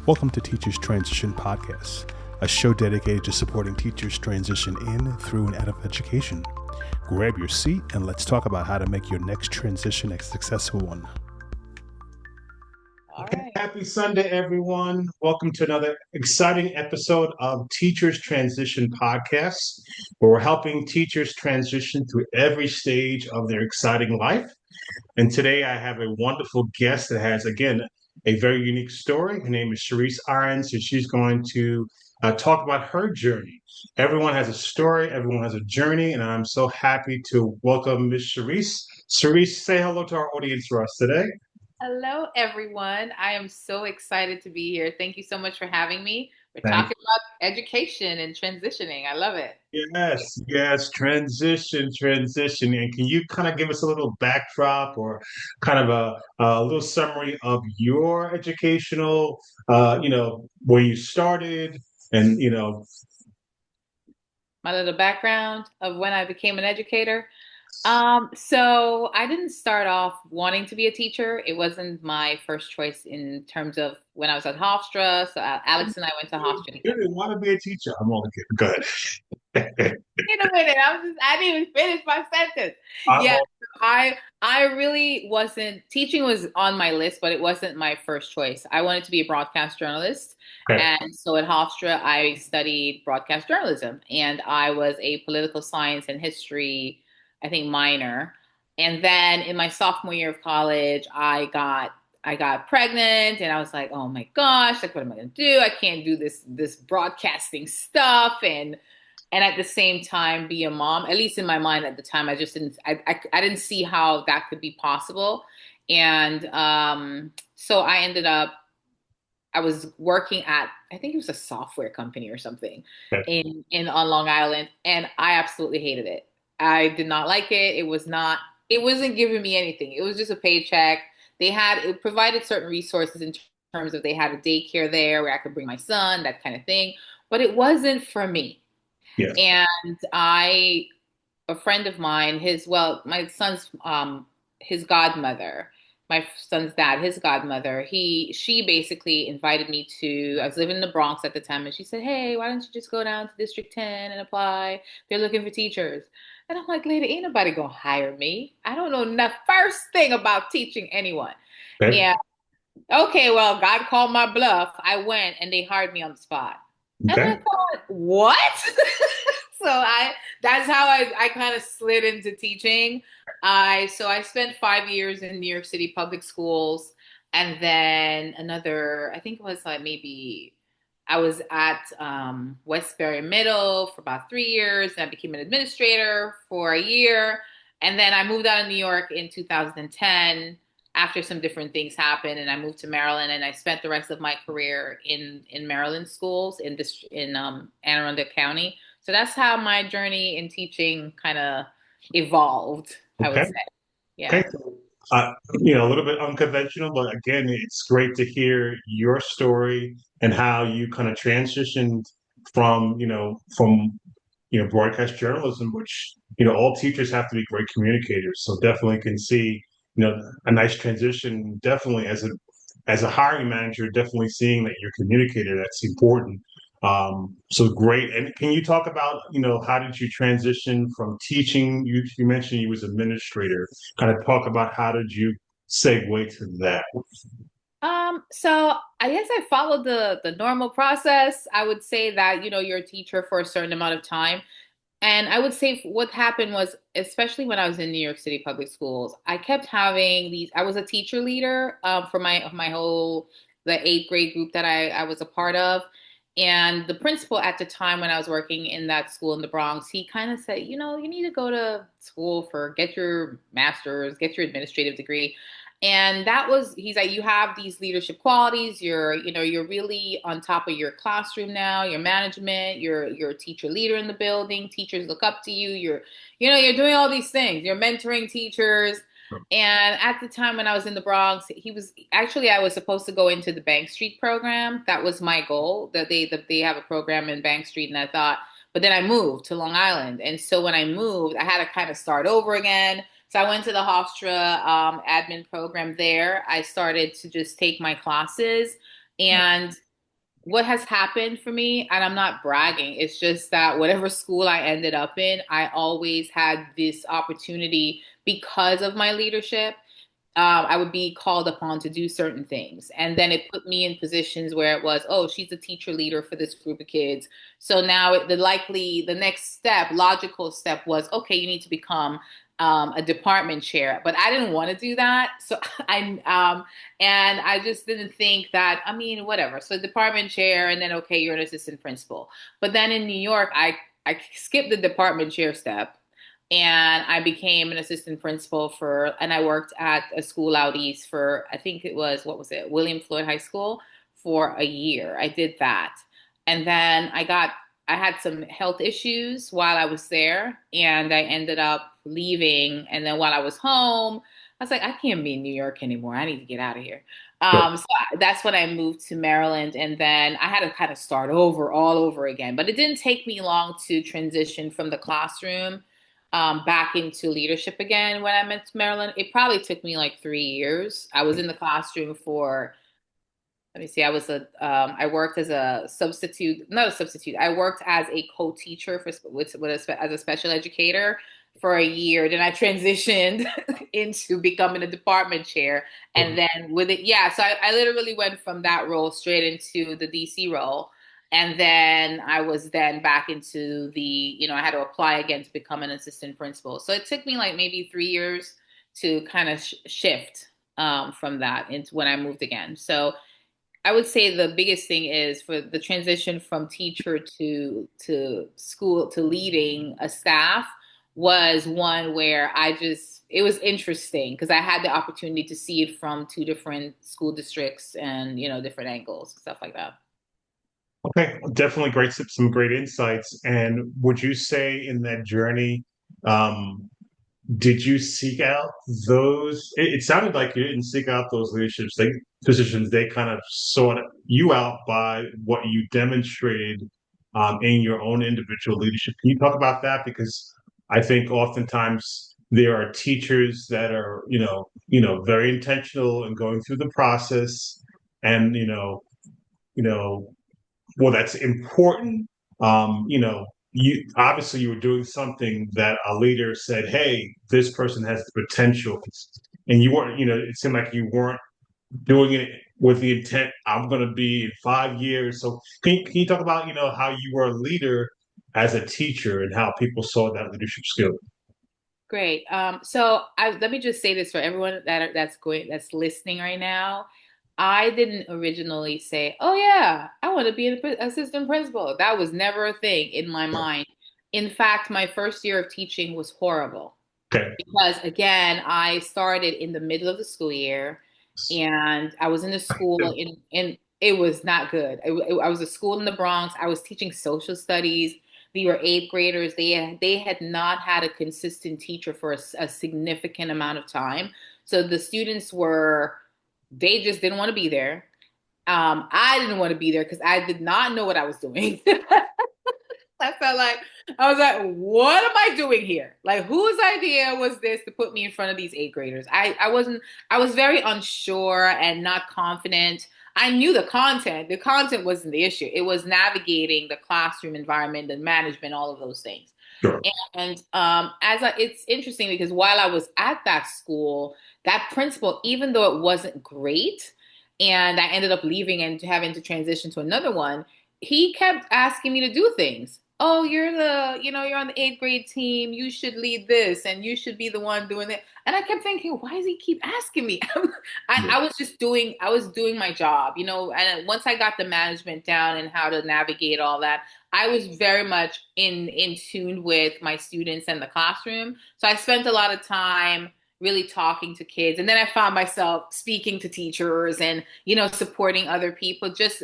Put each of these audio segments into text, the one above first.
Welcome to Teachers Transition Podcast, a show dedicated to supporting teachers transition in, through, and out of education. Grab your seat and let's talk about how to make your next transition a successful one. All right. Happy Sunday, everyone. Welcome to another exciting episode of Teachers Transition Podcast, where we're helping teachers transition through every stage of their exciting life. And today I have a wonderful guest that has, again, a very unique story. Her name is Cherise Irons, and she's going to talk about her journey. Everyone has a story, everyone has a journey, and I'm so happy to welcome Miss Cherise. Cherise, say hello to our audience for us today. Hello, everyone. I am so excited to be here. Thank you so much for having me. We're Thank talking about education and transitioning. I love it. you. Yes, transition. And can you kind of give us a little backdrop or kind of a little summary of your educational, where you started and, My little background of when I became an educator. So I didn't start off wanting to be a teacher. It wasn't my first choice in terms of when I was at Hofstra. So Alex and I went to Hofstra you together. didn't want to be a teacher. I'm only kidding. Good. Wait a minute. I didn't even finish my sentence. I'm Yeah, only I really wasn't teaching was on my list, but it wasn't my first choice. I wanted to be a broadcast journalist. okay. And so at Hofstra, I studied broadcast journalism and I was a political science and history, I think, minor. And then in my sophomore year of college, I got pregnant and I was like, oh my gosh, like what am I gonna do? I can't do this broadcasting stuff and at the same time be a mom. At least in my mind at the time, I just didn't I didn't see how that could be possible. And so I ended up I was working at I think it was a software company or something Okay. in on Long Island, and I absolutely hated it. I did not like it. It wasn't giving me anything. It was just a paycheck. It provided certain resources in terms of they had a daycare there where I could bring my son, that kind of thing, but it wasn't for me. Yes. And a friend of mine, my son's, his godmother, my son's dad, his godmother, she basically invited me I was living in the Bronx at the time, and she said, hey, why don't you just go down to District 10 and apply? They're looking for teachers. And I'm like, lady, ain't nobody gonna hire me. I don't know the first thing about teaching anyone. Okay. And okay, well, God called my bluff. I went and they hired me on the spot. And I Okay. thought, what? So that's how I kind of slid into teaching. I spent 5 years in New York City public schools, and then another, I think it was like maybe I was at Westbury Middle for about 3 years, and I became an administrator for a year, and then I moved out of New York in 2010 after some different things happened, and I moved to Maryland, and I spent the rest of my career in Maryland schools in Anne Arundel County. So that's how my journey in teaching kind of evolved, I would Okay. say. Okay. Yeah. A little bit unconventional, but again, it's great to hear your story and how you kind of transitioned from broadcast journalism, which, all teachers have to be great communicators. So definitely can see, a nice transition, definitely as a hiring manager, definitely seeing that you're a communicator, that's important. So great. And can you talk about, how did you transition from teaching? You mentioned you was administrator. Kind of talk about how did you segue to that? So I guess I followed the normal process. I would say that, you're a teacher for a certain amount of time. And I would say what happened was, especially when I was in New York City public schools, I kept having I was a teacher leader for the eighth grade group that I was a part of. And the principal at the time when I was working in that school in the Bronx, he kind of said, you need to go to school get your master's, get your administrative degree. And he's like, you have these leadership qualities. You're really on top of your classroom now, your management, you're a teacher leader in the building. Teachers look up to you. You're doing all these things. You're mentoring teachers. And at the time when I was in the Bronx, I was supposed to go into the Bank Street program. That was my goal, that they have a program in Bank Street. And I thought, but then I moved to Long Island. And so when I moved, I had to kind of start over again. So I went to the Hofstra admin program there. I started to just take my classes. And what has happened for me, and I'm not bragging, it's just that whatever school I ended up in, I always had this opportunity because of my leadership. I would be called upon to do certain things. And then it put me in positions where it was, oh, she's a teacher leader for this group of kids. So now the next step, logical step was, okay, you need to become a department chair. But I didn't want to do that. So and I just didn't think that, I mean, whatever. So department chair, and then, okay, you're an assistant principal. But then in New York, I skipped the department chair step and I became an assistant principal and I worked at a school out east for, I think it was, what was it, William Floyd High School for a year. I did that. And then I had some health issues while I was there and I ended up leaving. And then while I was home, I was like, I can't be in New York anymore. I need to get out of here. Sure. So that's when I moved to Maryland. And then I had to kind of start over all over again. But it didn't take me long to transition from the classroom back into leadership again when I went to Maryland. It probably took me like 3 years. I was in the classroom for, let me see, I worked as a substitute, not a substitute. I worked as a co-teacher as a special educator for a year. Then I transitioned into becoming a department chair. And then with it, yeah, so I literally went from that role straight into the DC role. And then I was then back into I had to apply again to become an assistant principal. So it took me like maybe 3 years to kind of shift from that into when I moved again. So I would say the biggest thing is for the transition from teacher to school to leading a staff was one where it was interesting because I had the opportunity to see it from two different school districts and different angles, stuff like that. Okay, definitely great, some great insights. And would you say in that journey, um, did you seek out those? It sounded like you didn't seek out those positions. They kind of sought you out by what you demonstrated in your own individual leadership. Can you talk about that? Because I think oftentimes there are teachers that are, very intentional in going through the process, and you know, well, that's important. You were doing something that a leader said, "Hey, this person has the potential," and you weren't. It seemed like you weren't doing it with the intent. I'm going to be in 5 years. So, can you talk about how you were a leader as a teacher and how people saw that leadership skill? Great. Let me just say this for everyone that's listening right now. I didn't originally say, "Oh yeah, I want to be an assistant principal." That was never a thing in my mind. In fact, my first year of teaching was horrible Okay. because again, I started in the middle of the school year and I was in a school in it was not good. I was a school in the Bronx. I was teaching social studies. They were eighth graders. They had not had a consistent teacher for a significant amount of time. So the students they just didn't want to be there. I didn't want to be there because I did not know what I was doing. I felt like I was like, what am I doing here? Like, whose idea was this to put me in front of these eighth graders? I was very unsure and not confident. I knew the content. The content wasn't the issue. It was navigating the classroom environment, the management, all of those things. Sure. And it's interesting because while I was at that school, that principal, even though it wasn't great, and I ended up leaving and having to transition to another one, he kept asking me to do things. Oh, you're on the eighth grade team. You should lead this, and you should be the one doing it. And I kept thinking, why does he keep asking me? I was doing my job, And once I got the management down and how to navigate all that, I was very much in tune with my students and the classroom. So I spent a lot of time really talking to kids, and then I found myself speaking to teachers and supporting other people just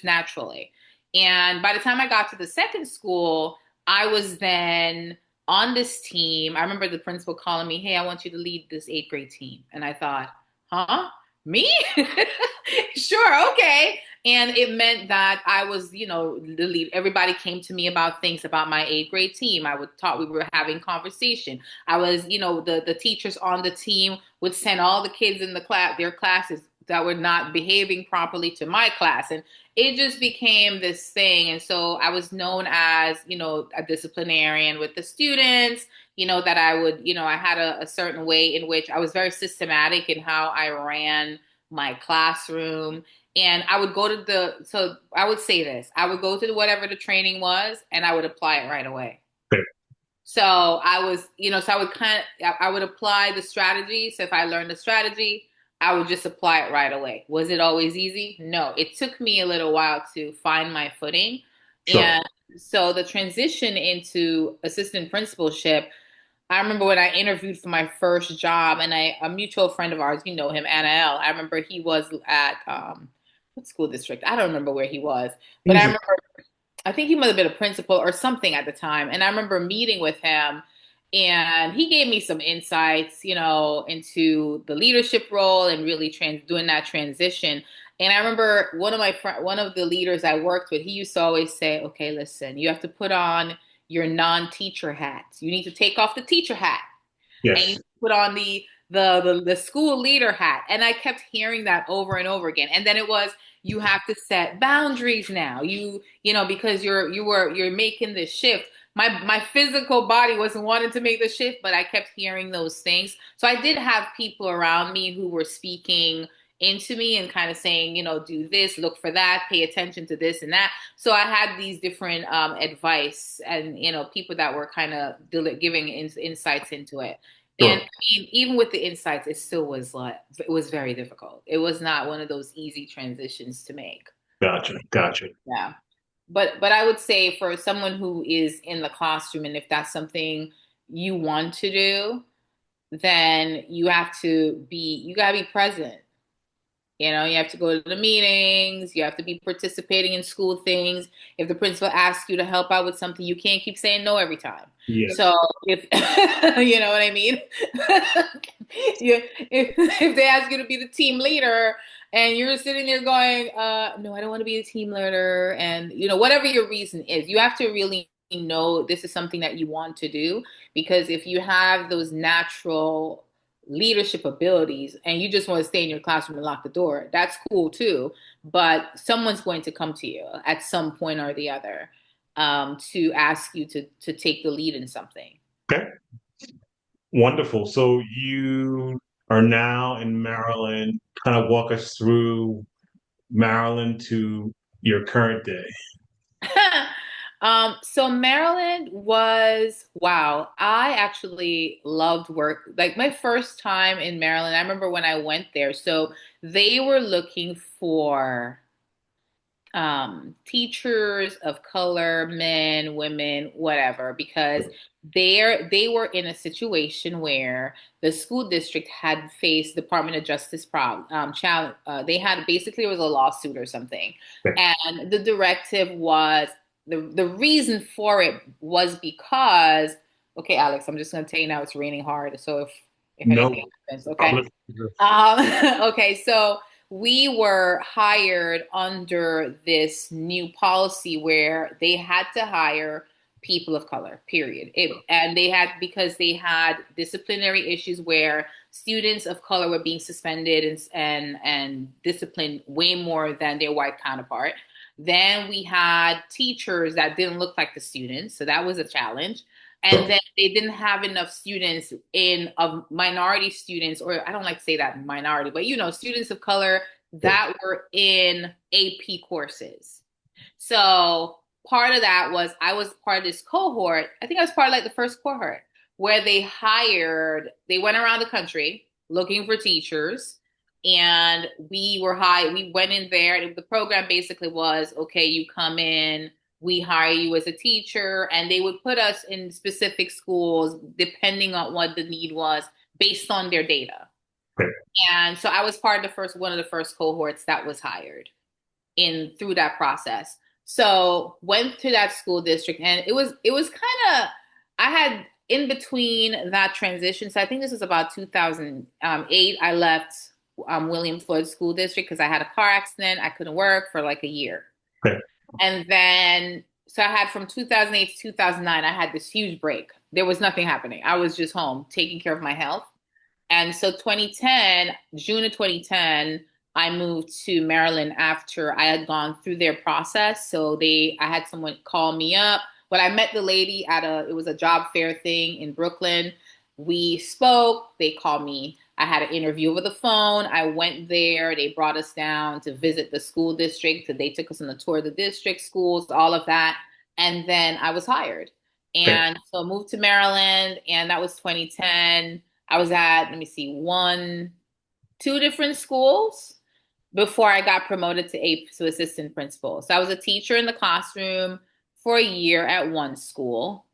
naturally. And by the time I got to the second school, I was then on this team. I remember the principal calling me, "Hey, I want you to lead this eighth grade team." And I thought, huh? Me? Sure, okay. And it meant that I was, the lead. Everybody came to me about things about my eighth grade team. I would talk, we were having conversation. I was, the teachers on the team would send all the kids in their classes that were not behaving properly to my class. And it just became this thing. And so I was known as, a disciplinarian with the students, that I would, I had a certain way in which I was very systematic in how I ran my classroom. And I would go to so I would say this, I would go to whatever the training was and I would apply it right away. Okay. So I was, so I would apply the strategy. So if I learned the strategy, I would just apply it right away. Was it always easy? No, it took me a little while to find my footing. Sure. And so the transition into assistant principalship, I remember when I interviewed for my first job, and a mutual friend of ours, you know him, Anna L. I remember he was at what school district? I don't remember where he was, but I Easy. remember I think he might have been a principal or something at the time. And I remember meeting with him and he gave me some insights, into the leadership role and really doing that transition. And I remember one of the leaders I worked with, he used to always say, okay, listen, you have to put on your non-teacher hats. You need to take off the teacher hat and you Yes. put on the school leader hat. And I kept hearing that over and over again. And then it was, you have to set boundaries now. Because you're making this shift. My physical body wasn't wanting to make the shift, but I kept hearing those things. So I did have people around me who were speaking into me and kind of saying, do this, look for that, pay attention to this and that. So I had these different advice and, people that were kind of giving insights into it. And Sure. I mean, even with the insights, it was very difficult. It was not one of those easy transitions to make. Gotcha. Gotcha. Yeah. But I would say for someone who is in the classroom, and if that's something you want to do, then you gotta be present. You have to go to the meetings, you have to be participating in school things. If the principal asks you to help out with something, you can't keep saying no every time. Yes. So if you know what I mean, if they ask you to be the team leader and you're sitting there going, no, I don't want to be a team leader, and whatever your reason is, you have to really know this is something that you want to do, because if you have those natural leadership abilities and you just want to stay in your classroom and lock the door, that's cool too. But someone's going to come to you at some point or the other, to ask you to take the lead in something. Okay. Wonderful. So you are now in Maryland. Kind of walk us through Maryland to your current day. So Maryland was, wow, I actually loved work. Like my first time in Maryland, I remember when I went there. So they were looking for teachers of color, men, women, whatever, because they were in a situation where the school district had faced Department of Justice challenge. They had basically, it was a lawsuit or something, Okay. and the directive was, the reason for it was because, okay, Alex, I'm just gonna tell you now, it's raining hard, so if anything No. happens, I'm okay. listening. Okay, so we were hired under this new policy where they had to hire people of color, period. And they had, because they had disciplinary issues where students of color were being suspended and disciplined way more than their white counterpart. Then we had teachers that didn't look like the students, so that was a challenge. And Sure. then they didn't have enough students in of minority students, or I don't like to say that minority, but students of color that were in AP courses. So part of that was, I was part of this cohort. I think I was part of like the first cohort where they went around the country looking for teachers. And we went in there. And the program basically was, okay, you come in, we hire you as a teacher, and they would put us in specific schools depending on what the need was based on their data. Okay. And so I was part of one of the first cohorts that was hired in through that process. So went to that school district, and it was kind of, I had in between that transition. So I think this was about 2008. I left William Floyd School District because I had a car accident. I couldn't work for like a year. Okay. And then, so I had from 2008 to 2009, I had this huge break. There was nothing happening. I was just home taking care of my health. And so June of 2010, I moved to Maryland after I had gone through their process. I had someone call me up. But I met the lady it was a job fair thing in Brooklyn. We spoke. They called me. I had an interview over the phone. I went there. They brought us down to visit the school district. So they took us on a tour of the district schools, all of that. And then I was hired. Okay. And so I moved to Maryland, and that was 2010. I was at, let me see, two different schools before I got promoted to assistant principal. So I was a teacher in the classroom for a year at one school.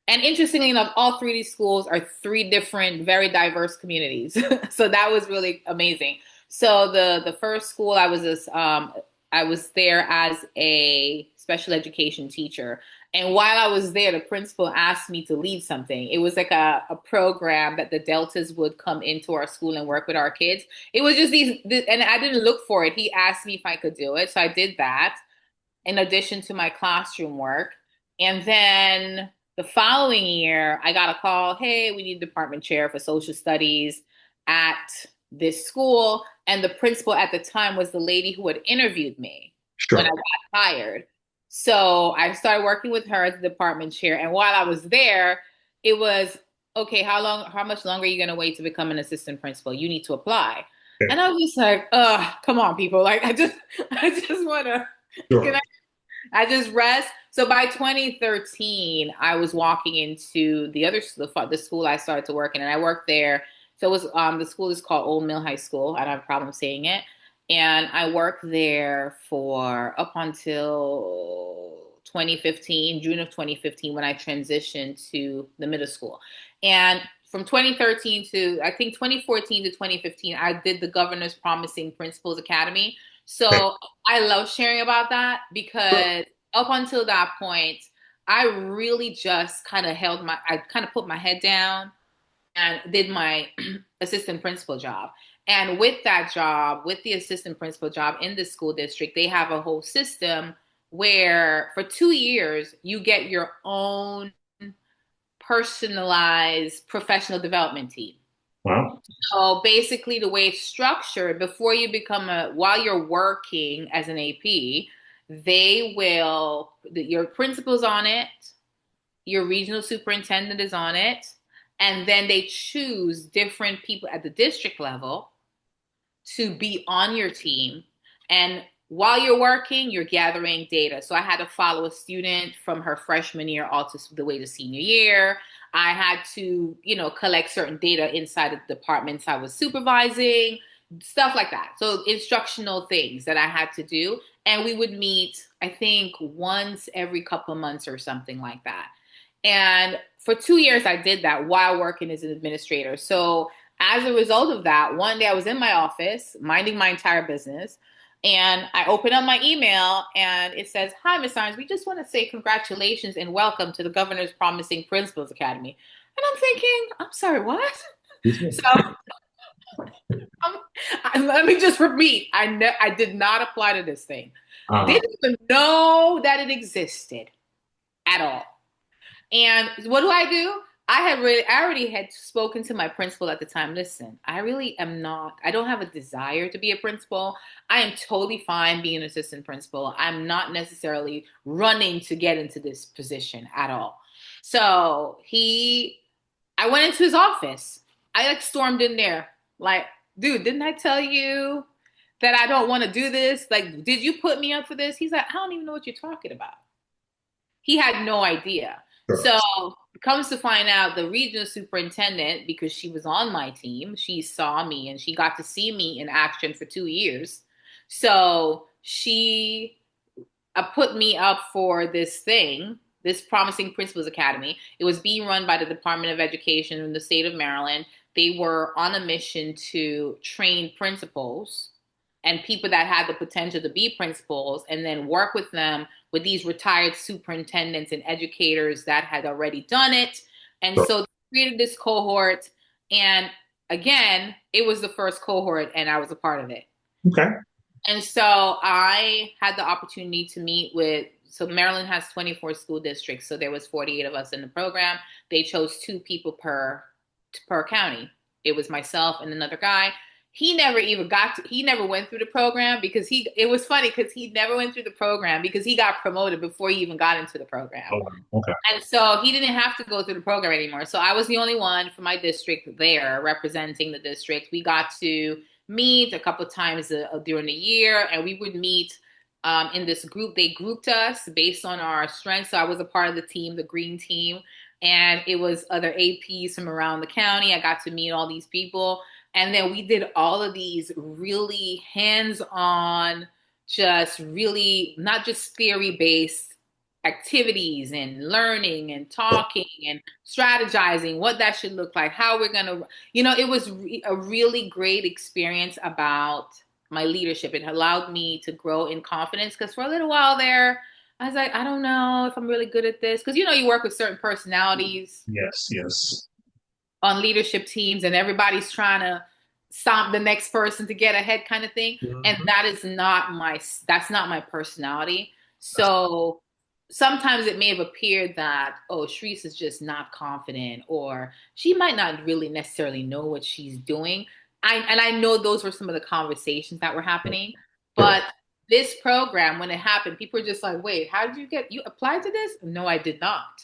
And interestingly enough, all three of these schools are three different, very diverse communities. So that was really amazing. So the first school I was there as a special education teacher. And while I was there, the principal asked me to lead something. It was like a program that the Deltas would come into our school and work with our kids. It was just and I didn't look for it. He asked me if I could do it. So I did that in addition to my classroom work. And then the following year, I got a call, hey, we need a department chair for social studies at this school. And the principal at the time was the lady who had interviewed me when I Sure. got hired. So I started working with her as the department chair. And while I was there, it was, okay, how much longer are you going to wait to become an assistant principal? You need to apply. Okay. And I was just like, come on, people. Like, I just want to, can Sure. I just rest. So by 2013, I was walking into the school I started to work in, and I worked there. So it was the school is called Old Mill High School. I don't have a problem saying it. And I worked there for up until 2015, June of 2015, when I transitioned to the middle school. And from 2013 to I think 2014 to 2015, I did the Governor's Promising Principals Academy. Okay. So I love sharing about that Sure. because up until that point, I really just I kind of put my head down and did my assistant principal job. And with that job, with the assistant principal job in the school district, they have a whole system where for 2 years, you get your own personalized professional development team. Wow. So basically, the way it's structured, while you're working as an AP, your principal's on it, your regional superintendent is on it, and then they choose different people at the district level to be on your team. And while you're working, you're gathering data. So I had to follow a student from her freshman year all to the way to senior year. I had to, collect certain data inside of the departments I was supervising, stuff like that. So instructional things that I had to do. And we would meet, I think, once every couple of months or something like that. And for 2 years, I did that while working as an administrator. So as a result of that, one day I was in my office minding my entire business, and I open up my email and it says, "Hi, Miss Irons, we just want to say congratulations and welcome to the Governor's Promising Principals Academy." And I'm thinking, I'm sorry, what? So let me just repeat. I did not apply to this thing. Uh, Didn't even know that it existed at all. And what do? I already had spoken to my principal at the time. Listen, I really am not, I don't have a desire to be a principal. I am totally fine being an assistant principal. I'm not necessarily running to get into this position at all. So I went into his office. I like stormed in there. Like, dude, didn't I tell you that I don't want to do this? Like, did you put me up for this? He's like, I don't even know what you're talking about. He had no idea. sure. So comes to find out the regional superintendent, because she was on my team, she saw me and she got to see me in action for 2 years. So she put me up for this Promising Principals Academy. It was being run by the Department of Education in the state of Maryland. They were on a mission to train principals and people that had the potential to be principals, and then work with them with these retired superintendents and educators that had already done it. And Sure. so they created this cohort. And again, it was the first cohort and I was a part of it. Okay. And so I had the opportunity to so Maryland has 24 school districts. So there was 48 of us in the program. They chose two people per county. It was myself and another guy. he never went through the program because it was funny because he never went through the program because he got promoted before he even got into the program. Oh, okay. And so he didn't have to go through the program anymore. So I was the only one from my district there representing the district. We got to meet a couple of times during the year, and we would meet in this group. They grouped us based on our strengths. So I was a part of the team, the green team, and it was other APs from around the county. I got to meet all these people. And then we did all of these really hands on, just really not just theory based activities and learning and talking and strategizing what that should look like, how we're going to, it was a really great experience about my leadership. It allowed me to grow in confidence because for a little while there, I was like, I don't know if I'm really good at this. Because, you work with certain personalities Yes, yes. on leadership teams and everybody's trying to stomp the next person to get ahead kind of thing. And Mhm. that's not my personality. So sometimes it may have appeared that, oh, Cherise is just not confident or she might not really necessarily know what she's doing. I know those were some of the conversations that were happening, Sure. but this program, when it happened, people were just like, wait, how did you applied to this? No, I did not.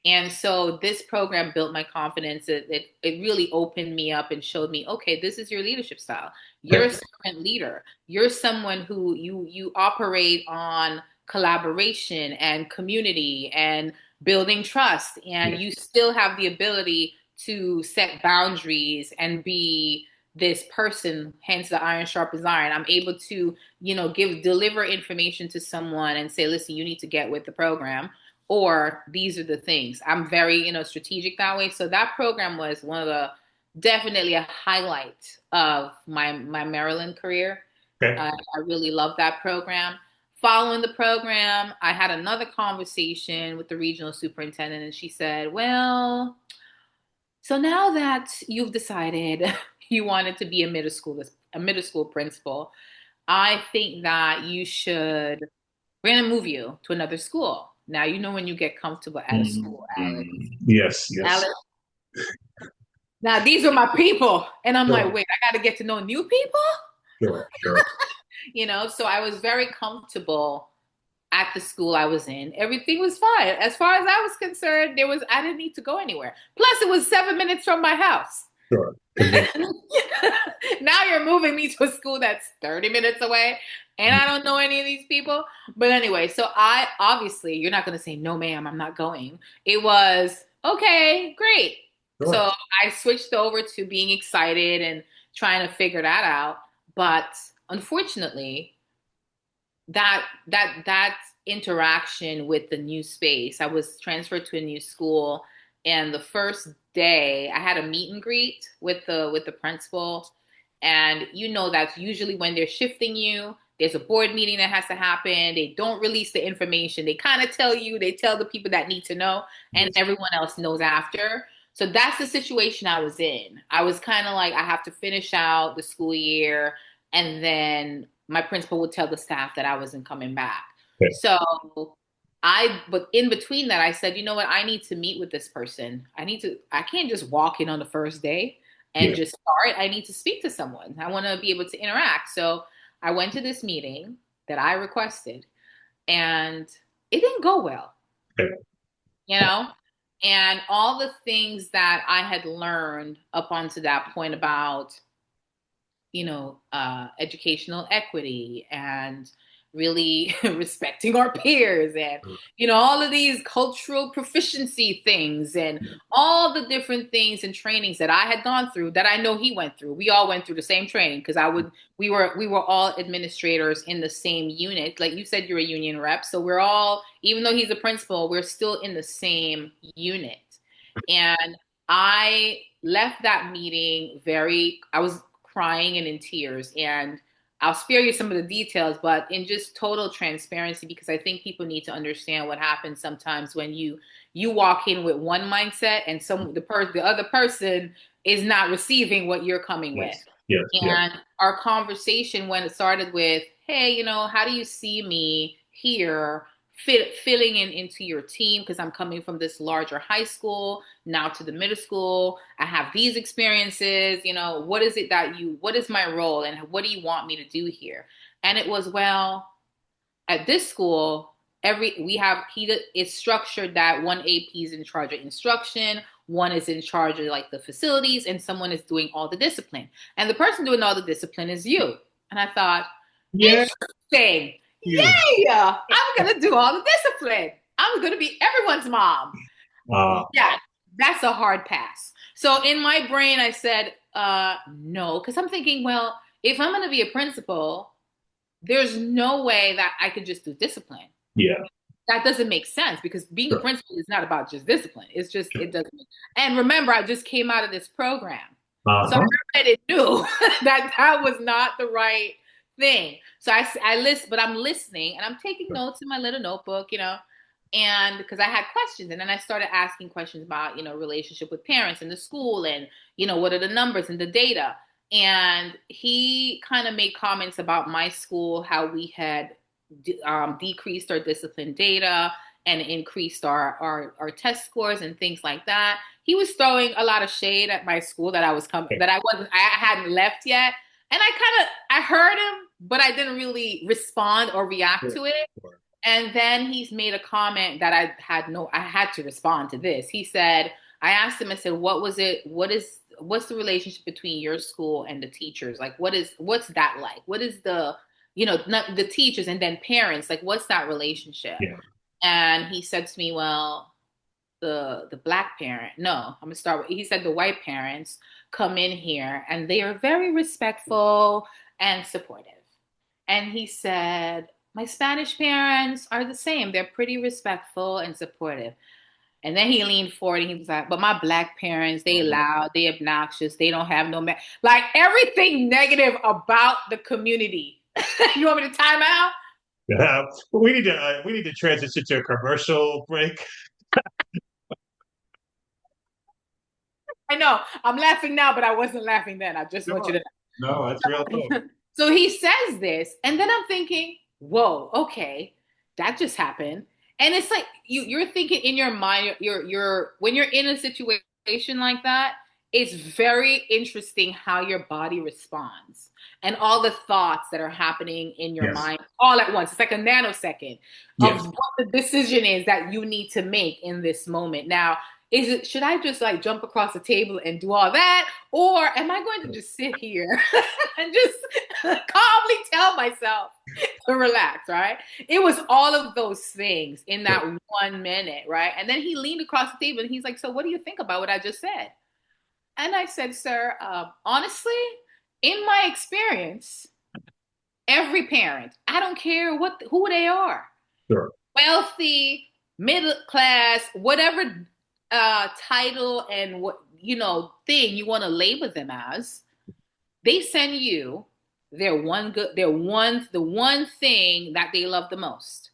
And so this program built my confidence. It really opened me up and showed me, okay, this is your leadership style. You're Okay. a servant leader. You're someone who you operate on collaboration and community and building trust. Yeah. And you still have the ability to set boundaries and be this person, hence the iron sharpens iron. I'm able to, deliver information to someone and say, listen, you need to get with the program or these are the things. I'm very, strategic that way. So that program was one of the definitely a highlight of my Maryland career. Okay. I really loved that program. Following the program, I had another conversation with the regional superintendent, and she said, "Well, so now that you've decided you wanted to be a middle school principal, I think that you should. We're gonna move you to another school. Now you know when you get comfortable at a school, Alex. Yes, yes. Alex. Now these are my people, and I'm like, Sure, wait, I got to get to know new people. sure, sure. So I was very comfortable at the school I was in. Everything was fine as far as I was concerned. I didn't need to go anywhere. Plus, it was 7 minutes from my house. Sure. Convenient. Now you're moving me to a school that's 30 minutes away and I don't know any of these people. But anyway, so I obviously, you're not going to say, no, ma'am, I'm not going. It was, okay, great. Sure. So I switched over to being excited and trying to figure that out. But unfortunately, that interaction with the new space, I was transferred to a new school, and the first day I had a meet and greet with the principal, and that's usually when they're shifting you. There's a board meeting that has to happen. They don't release the information. They kind of they tell the people that need to know, and Yes. everyone else knows after. So that's the situation I was in. I was kind of like, I have to finish out the school year, and then my principal would tell the staff that I wasn't coming back. Okay. So but in between that, I said, you know what? I need to meet with this person. I can't just walk in on the first day and Yeah. just start. I need to speak to someone. I want to be able to interact. So I went to this meeting that I requested and it didn't go well, Okay. you know? And all the things that I had learned up until that point about educational equity and really respecting our peers and, all of these cultural proficiency things and all the different things and trainings that I had gone through that I know he went through. We all went through the same training because we were all administrators in the same unit. Like you said, you're a union rep. So we're all, even though he's a principal, we're still in the same unit. And I left that meeting I was crying and in tears. And I'll spare you some of the details, but in just total transparency, because I think people need to understand what happens sometimes when you walk in with one mindset and the other person is not receiving what you're coming with. Yes. Yes. Yes. And our conversation when it started with, hey, how do you see me here filling in into your team because I'm coming from this larger high school now to the middle school. I have these experiences. What is it what is my role and what do you want me to do here? And it was, well, at this school, it's structured that one AP is in charge of instruction, one is in charge of like the facilities, and someone is doing all the discipline. And the person doing all the discipline is you. And I thought, Yeah, interesting. you. Yeah, I'm gonna do all the discipline. I'm gonna be everyone's mom. Uh, Yeah, that's a hard pass. So in my brain, I said, no, because I'm thinking, well, if I'm gonna be a principal, there's no way that I could just do discipline. yeah, That doesn't make sense because being a sure. principal is not about just discipline. It doesn't. And remember, I just came out of this program. So Uh-huh. I already knew that was not the right thing. So I listen, but I'm listening and I'm taking notes in my little notebook, and because I had questions. And then I started asking questions about, relationship with parents in the school and, what are the numbers and the data. And he kind of made comments about my school, how we had decreased our discipline data and increased our test scores and things like that. He was throwing a lot of shade at my school that I hadn't left yet. And I heard him, but I didn't really respond or react Sure. to it. And then he's made a comment that I had to respond to this. He said, I asked him, I said, what's the relationship between your school and the teachers? Like, what's that like? What is not the teachers and then parents, like, what's that relationship? Yeah. And he said to me, well, the black parent, no, I'm gonna start with, he said the white parents come in here and they are very respectful and supportive. And he said, my Spanish parents are the same. They're pretty respectful and supportive. And then he leaned forward and he was like, but my black parents, they loud, they obnoxious, they don't have like everything negative about the community. You want me to time out? Yeah. We need to transition to a commercial break. I know. I'm laughing now, but I wasn't laughing then. I just want you Sure. to No, that's real talk. know. So he says this, and then I'm thinking, whoa, okay, that just happened. And it's like you're thinking in your mind, you're when you're in a situation like that, it's very interesting how your body responds and all the thoughts that are happening in your Yes. mind all at once. It's like a nanosecond of Yes. what the decision is that you need to make in this moment. Now, should I just like jump across the table and do all that? Or am I going to just sit here and just calmly tell myself to relax, right? It was all of those things in that 1 minute, right? And then he leaned across the table and he's like, so what do you think about what I just said? And I said, sir, honestly, in my experience, every parent, I don't care who they are, Sure. wealthy, middle class, whatever title and what thing you want to label them as, they send you the one thing that they love the most,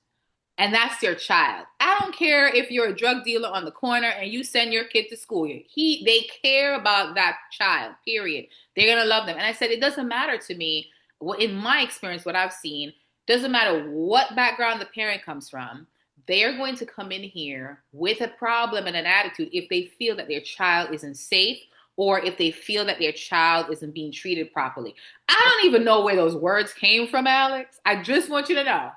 and that's their child. I don't care if you're a drug dealer on the corner and you send your kid to school. They care about that child, period. They're gonna love them. And I said, it doesn't matter to me. In my experience, what I've seen, doesn't matter what background the parent comes from. They are going to come in here with a problem and an attitude if they feel that their child isn't safe or if they feel that their child isn't being treated properly. I don't even know where those words came from, Alex. I just want you to know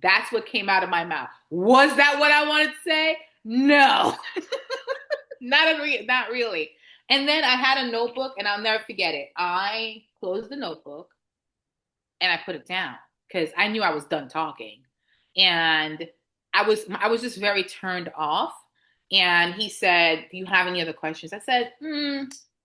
that's what came out of my mouth. Was that what I wanted to say? No, not really. And then I had a notebook, and I'll never forget it. I closed the notebook and I put it down because I knew I was done talking, and I was just very turned off. And he said, "Do you have any other questions?" I said,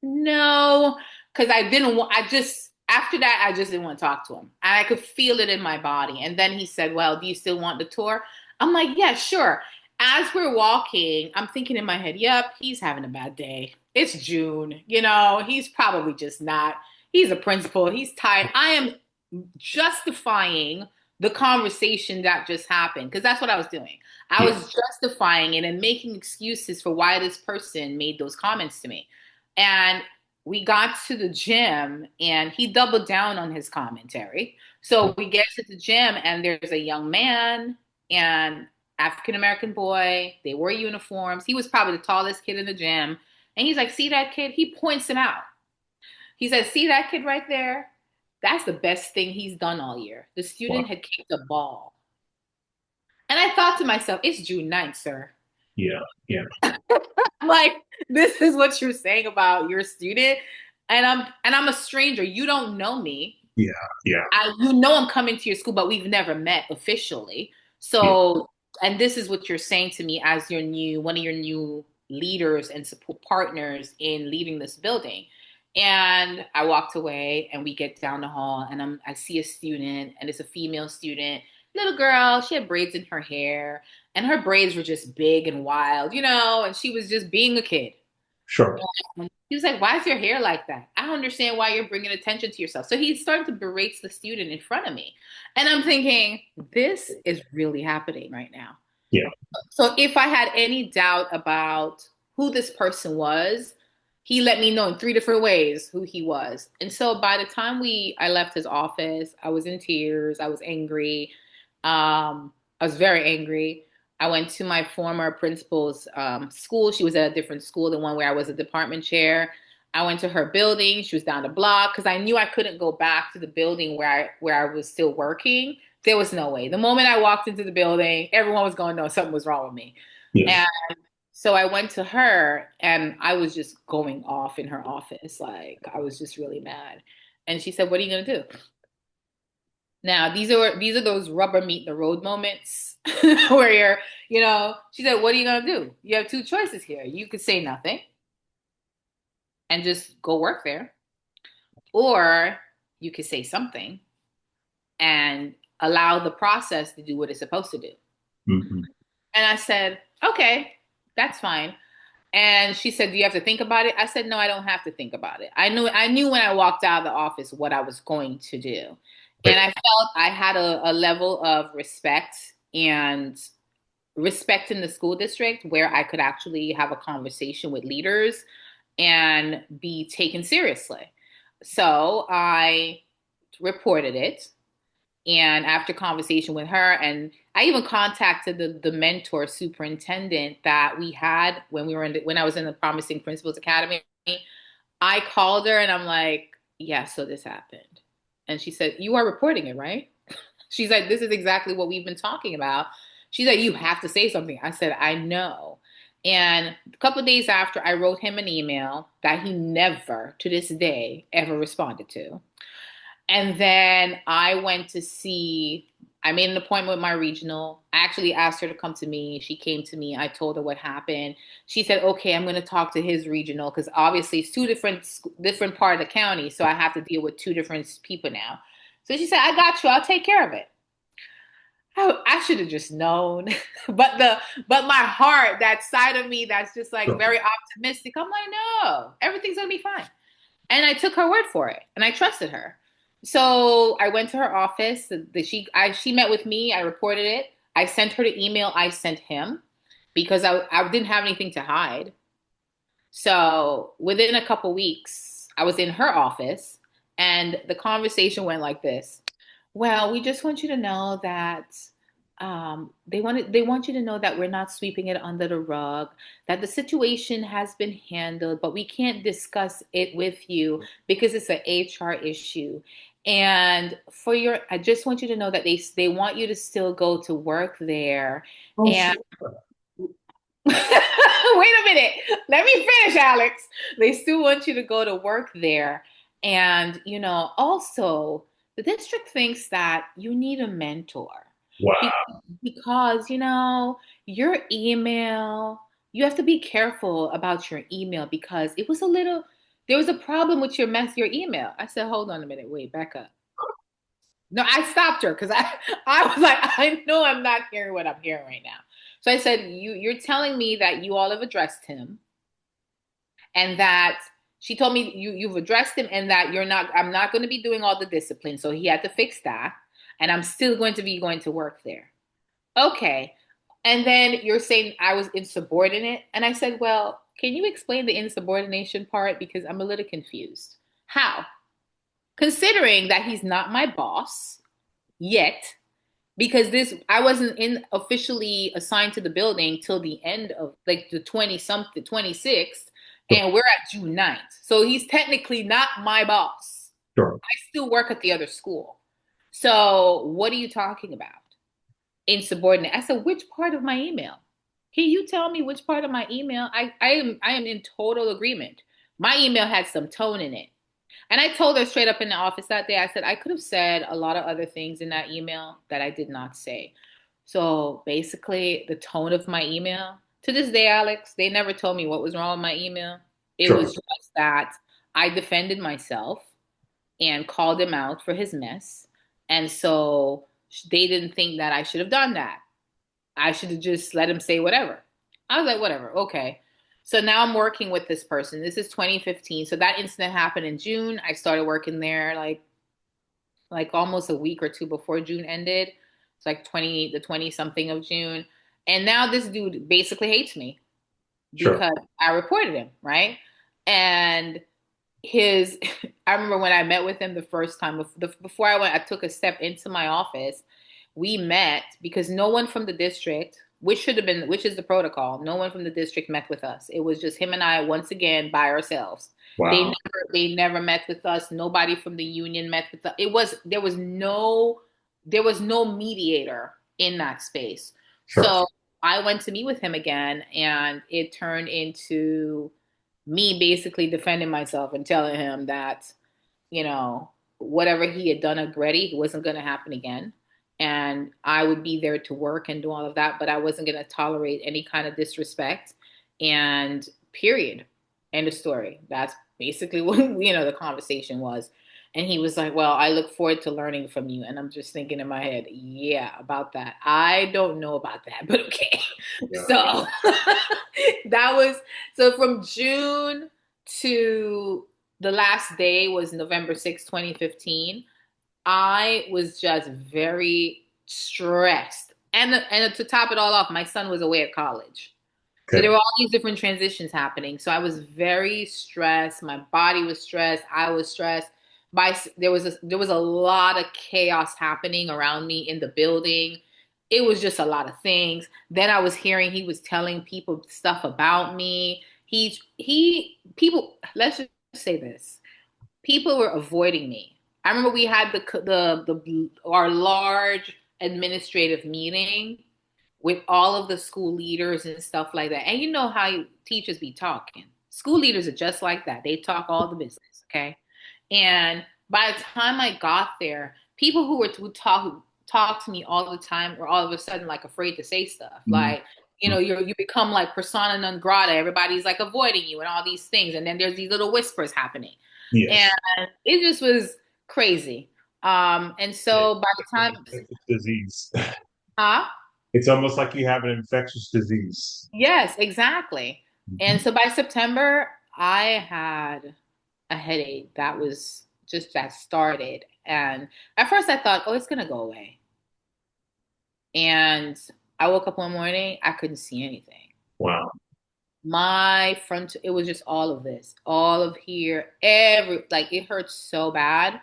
"No," because I didn't want. I just after that, I just didn't want to talk to him, and I could feel it in my body. And then he said, "Well, do you still want the tour?" I'm like, "Yeah, sure." As we're walking, I'm thinking in my head, "Yep, he's having a bad day. It's June, he's probably just not. He's a principal. He's tired." I am justifying the conversation that just happened because that's what I was doing. I Yeah. was justifying it and making excuses for why this person made those comments to me. And we got to the gym and he doubled down on his commentary. So we get to the gym and there's a young man and African American boy. They wore uniforms. He was probably the tallest kid in the gym. And he's like, see that kid? He points him out. He said, see that kid right there? That's the best thing he's done all year. The Wow. student had kicked a ball. And I thought to myself, it's June 9th, sir. Yeah. Yeah. Like, this is what you're saying about your student. And I'm a stranger. You don't know me. Yeah. Yeah. I'm coming to your school, but we've never met officially. Yeah. So, and this is what you're saying to me as one of your new leaders and support partners in leaving this building. And I walked away and we get down the hall and I see a student and it's a female student, little girl. She had braids in her hair and her braids were just big and wild, and she was just being a kid. Sure. He was like, why is your hair like that? I don't understand why you're bringing attention to yourself. So he started to berate the student in front of me. And I'm thinking, this is really happening right now. Yeah. So if I had any doubt about who this person was, he let me know in three different ways who he was. And so by the time I left his office, I was in tears. I was angry. I was very angry. I went to my former principal's school. She was at a different school, the one where I was a department chair. I went to her building. She was down the block because I knew I couldn't go back to the building where I was still working. There was no way. The moment I walked into the building, everyone was going to know something was wrong with me. Yes. And so I went to her and I was just going off in her office. Like I was just really mad. And she said, what are you going to do? Now, these are those rubber meet the road moments where she said, what are you going to do? You have two choices here. You could say nothing and just go work there, or you could say something and allow the process to do what it's supposed to do. Hmm. And I said, okay, that's fine. And she said, do you have to think about it? I said, no, I don't have to think about it. I knew when I walked out of the office what I was going to do. Right. And I felt I had a level of respect and respect in the school district where I could actually have a conversation with leaders and be taken seriously. So I reported it. And after conversation with her, and I even contacted the mentor superintendent that we had when I was in the Promising Principals Academy. I called her and I'm like, yeah, so this happened. And she said, you are reporting it, right? She's like, this is exactly what we've been talking about. She's like, you have to say something. I said, I know. And a couple of days after, I wrote him an email that he never, to this day, ever responded to. And then I made an appointment with my regional. I actually asked her to come to me. She came to me. I told her what happened. She said, okay, I'm going to talk to his regional because obviously it's different part of the county. So I have to deal with two different people now. So she said, I got you. I'll take care of it. I should have just known. but my heart, that side of me that's just like Sure. very optimistic. I'm like, no, everything's going to be fine. And I took her word for it, and I trusted her. So I went to her office. She met with me. I reported it. I sent her the email I sent him because I didn't have anything to hide. So within a couple weeks, I was in her office, and the conversation went like this. Well, we just want you to know that they want you to know that we're not sweeping it under the rug, that the situation has been handled, but we can't discuss it with you because it's an HR issue. And I just want you to know that they want you to still go to work there. Oh, And sure. wait a minute, let me finish, Alex. They still want you to go to work there. And, also the district thinks that you need a mentor Be- Wow. because, your email, you have to be careful about your email because there was a problem with your email. I said, hold on a minute, wait, back up. No, I stopped her because I was like, I know I'm not hearing what I'm hearing right now. So I said, you're telling me that you all have addressed him and that she told me you've addressed him and that I'm not going to be doing all the discipline. So he had to fix that. And I'm still going to be going to work there. Okay. And then you're saying I was insubordinate. And I said, well, can you explain the insubordination part? Because I'm a little confused. How? Considering that he's not my boss yet, because this I wasn't in officially assigned to the building till the end of like the 20 something 26th, Sure. and we're at June 9th. So he's technically not my boss. Sure. I still work at the other school. So what are you talking about? Insubordinate. I said, which part of my email? Can you tell me which part of my email? I am in total agreement. My email had some tone in it. And I told her straight up in the office that day, I said, I could have said a lot of other things in that email that I did not say. So basically, the tone of my email, to this day, Alex, they never told me what was wrong with my email. It Sure. was just that I defended myself and called him out for his mess. And so they didn't think that I should have done that. I should have just let him say whatever. I was like, whatever, okay. So now I'm working with this person. This is 2015. So that incident happened in June. I started working there like almost a week or two before June ended. It's like 20 something of June. And now this dude basically hates me Sure. because I reported him, right? And his I remember when I met with him the first time before I took a step into my office. We met because no one from the district, which is the protocol, no one from the district met with us. It was just him and I once again by ourselves. they Wow. never they never met with us. Nobody from the union met with us. There was no mediator in that space. Sure. So I went to meet with him again, and it turned into me basically defending myself and telling him that, whatever he had done already wasn't going to happen again. And I would be there to work and do all of that, but I wasn't going to tolerate any kind of disrespect. And period. End of story. That's basically what, the conversation was. And he was like, well, I look forward to learning from you. And I'm just thinking in my head, yeah, about that. I don't know about that, but okay. Yeah. So that was, so from June to the last day was November 6th, 2015. I was just very stressed. And to top it all off, my son was away at college. So Okay. there were all these different transitions happening. So I was very stressed. My body was stressed. I was stressed. There was a lot of chaos happening around me in the building. It was just a lot of things. Then I was hearing he was telling people stuff about me. People. Let's just say this: people were avoiding me. I remember we had our large administrative meeting with all of the school leaders and stuff like that. And you know how teachers be talking. School leaders are just like that. They talk all the business, okay? And by the time I got there, people who talk to me all the time were all of a sudden like afraid to say stuff. Mhm. Like, you become like persona non grata. Everybody's like avoiding you and all these things. And then there's these little whispers happening. And Yes. it just was crazy. And Yeah. so by the It's an time, infectious disease. huh? It's almost like you have an infectious disease. Yes, exactly. And Mhm. so by September, I had a headache that was just that started. And at first I thought, oh, it's gonna go away. And I woke up one morning, I couldn't see anything. Wow. It was just all of this, all of here, like it hurt so bad.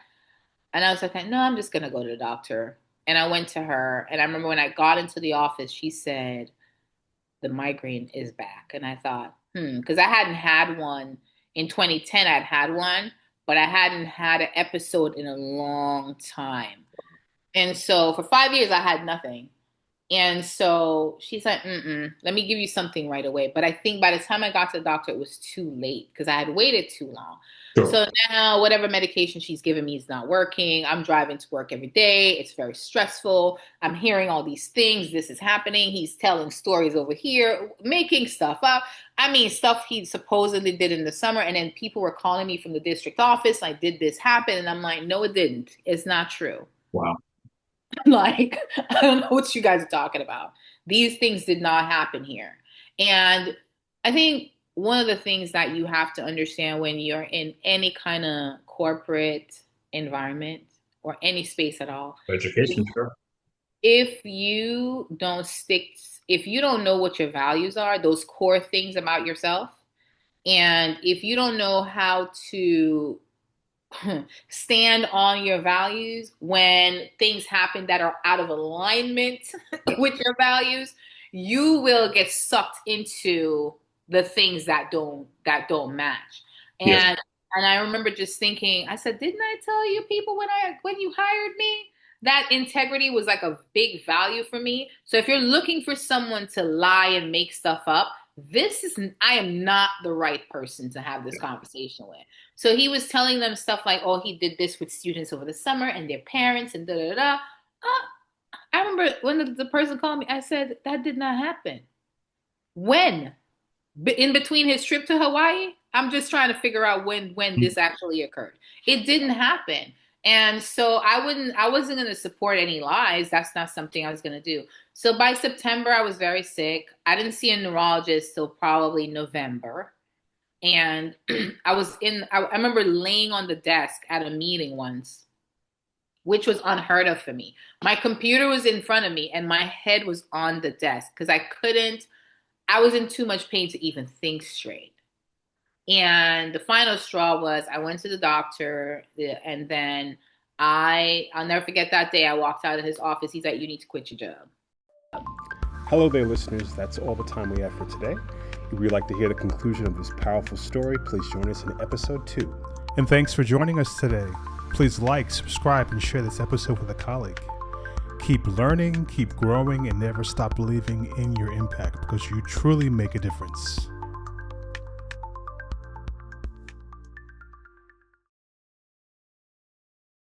And I was like, no, I'm just gonna go to the doctor. And I went to her, and I remember when I got into the office, she said, the migraine is back. And I thought, because I hadn't had one in 2010, I'd had one, but I hadn't had an episode in a long time. And so for 5 years, I had nothing. And so she's like, let me give you something right away. But I think by the time I got to the doctor, it was too late because I had waited too long. Sure. So now, whatever medication she's giving me is not working. I'm driving to work every day. It's very stressful. I'm hearing all these things. This is happening. He's telling stories over here, making stuff up. I mean, stuff he supposedly did in the summer. And then people were calling me from the district office, like, did this happen? And I'm like, no, it didn't. It's not true. Wow. Like, I don't know what you guys are talking about. These things did not happen here. And I think one of the things that you have to understand when you're in any kind of corporate environment or any space at all, Education, sure. if you don't stick, if you don't know what your values are, those core things about yourself, and if you don't know how to stand on your values when things happen that are out of alignment with your values, you will get sucked into the things that don't match. Yes. And I remember just thinking, I said, didn't I tell you people when you hired me that integrity was like a big value for me? So if you're looking for someone to lie and make stuff up, I am not the right person to have this conversation with. So he was telling them stuff like, oh, he did this with students over the summer and their parents and da da da. I remember when the person called me, I said, that did not happen. When? In between his trip to Hawaii? I'm just trying to figure out when this actually occurred. It didn't happen. And so I wasn't going to support any lies. That's not something I was going to do. So by September, I was very sick. I didn't see a neurologist till probably November. And I remember laying on the desk at a meeting once, which was unheard of for me. My computer was in front of me and my head was on the desk because I was in too much pain to even think straight. And the final straw was I went to the doctor and then I'll never forget that day. I walked out of his office. He's like, you need to quit your job. Hello there, listeners. That's all the time we have for today. If you'd like to hear the conclusion of this powerful story, please join us in episode 2. And thanks for joining us today. Please like, subscribe, and share this episode with a colleague. Keep learning, keep growing, and never stop believing in your impact because you truly make a difference.